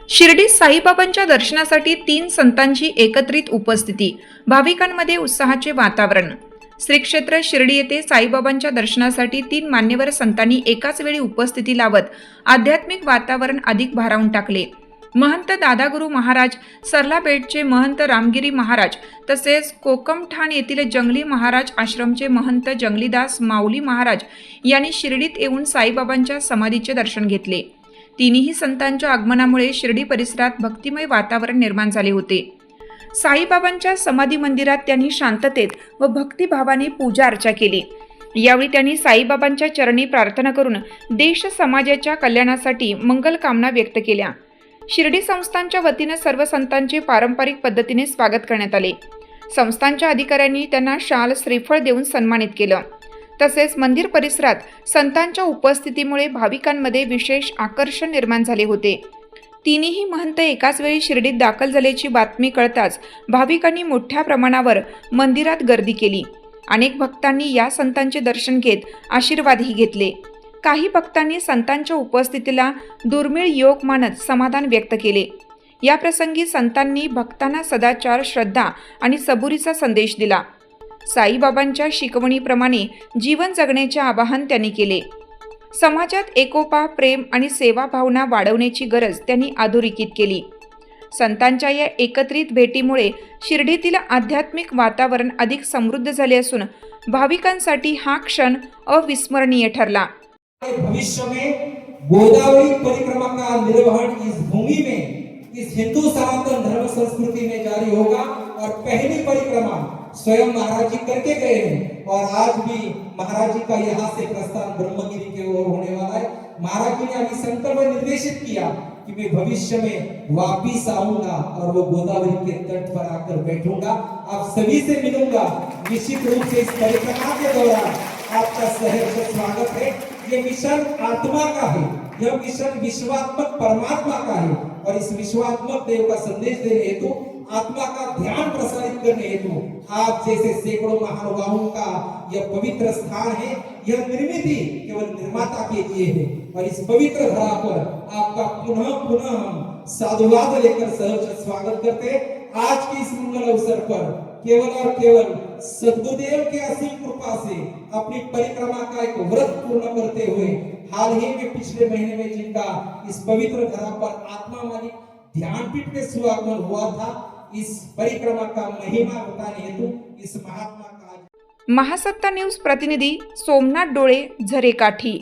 शिर्डीत साईबाबांच्या दर्शनासाठी 3 संतांची एकत्रित उपस्थिती, भाविकांमध्ये उत्साहाचे वातावरण। श्री क्षेत्र शिर्डी येथे साईबाबांच्या दर्शनासाठी 3 मान्यवर संतांनी एकाच वेळी उपस्थिती लावत आध्यात्मिक वातावरण अधिक भारावून टाकले। महंत दादागुरु महाराज, सरलाबेटचे महंत रामगिरी महाराज तसेच कोकमठाण येथील जंगली महाराज आश्रमचे महंत जंगलीदास माऊली महाराज यांनी शिर्डीत येऊन साईबाबांच्या समाधीचे दर्शन घेतले। तिन्ही संतांच्या आगमनामुळे शिर्डी परिसरात भक्तिमय वातावरण निर्माण झाले होते। साईबाबांच्या समाधी मंदिरात त्यांनी शांततेत व भक्तिभावाने पूजा अर्चा केली। यावेळी त्यांनी साईबाबांच्या चरणी प्रार्थना करून देश समाजाच्या कल्याणासाठी मंगल कामना व्यक्त केल्या। शिर्डी संस्थानच्या वतीने सर्व संतांचे पारंपरिक पद्धतीने स्वागत करण्यात आले। संस्थानच्या अधिकाऱ्यांनी त्यांना शाल श्रीफळ देऊन सन्मानित केलं। तसेच मंदिर परिसरात संतांच्या उपस्थितीमुळे भाविकांमध्ये विशेष आकर्षण निर्माण झाले होते। तिन्ही महंत एकाच वेळी शिर्डीत दाखल झाल्याची बातमी कळताच भाविकांनी मोठ्या प्रमाणावर मंदिरात गर्दी केली। अनेक भक्तांनी या संतांचे दर्शन घेत आशीर्वादही घेतले। काही भक्तांनी संतांच्या उपस्थितीला दुर्मिळ योग मानत समाधान व्यक्त केले। या प्रसंगी संतांनी भक्तांना सदाचार, श्रद्धा आणि सबुरीचा संदेश दिला। साईबाबांच्या शिकवणीप्रमाणे जीवन जगण्याचे आवाहन त्यांनी केले। समाजात एकोपा, प्रेम आणि सेवा भावना वाढवण्याची गरज त्यांनी अधोरेखित केली। संतांच्या या एकत्रित भेटीमुळे शिर्डीतील आध्यात्मिक वातावरण अधिक समृद्ध झाले असून भाविकांसाठी हा क्षण अविस्मरणीय ठरला। भविष्य में गोदावरी परिक्रमा का निर्वहन इस भूमि में, इस हिंदू सनातन धर्म संस्कृति में जारी होगा और पहली परिक्रमा स्वयं महाराज जी करके गए हैं और आज भी महाराज जी का यहाँ से प्रस्थान ब्रह्मगिरी की ओर होने वाला है। महाराज जी ने अभी संकल्प निर्देशित किया कि मैं भविष्य में वापिस आऊंगा और वो गोदावरी के तट पर आकर बैठूंगा, आप सभी से मिलूंगा। निश्चित रूप से इस परिक्रमा के दौरान आपका सहर्ष स्वागत है। ये मिशन आत्मा का है, यह मिशन विश्वात्मक परमात्मा का है और इस विश्वात्मक देव का संदेश देने हेतु, आत्मा का ध्यान प्रसारित करने हेतु आप जैसे सैकड़ों महानुभावों का यह पवित्र स्थान है। यह निर्मित ही केवल निर्माता के लिए है और इस पवित्र धरा पर आपका पुनः पुनः हम साधुवाद लेकर सहर्ष स्वागत करते हैं। आज की इस मंगल अवसर पर केवल और केवल सद्गुरुदेव के असीम कृपा से अपनी परिक्रमा का एक व्रत पूर्ण करते हुए हाल ही में पिछले महीने में जिनका इस पवित्र धरा पर आत्मा मालिक ध्यानपीठ में सुआगमन हुआ था, इस परिक्रमा का महिमा बताने हेतु इस महात्मा का। महासत्ता न्यूज प्रतिनिधी सोमनाथ डोळे, झरेकाठी।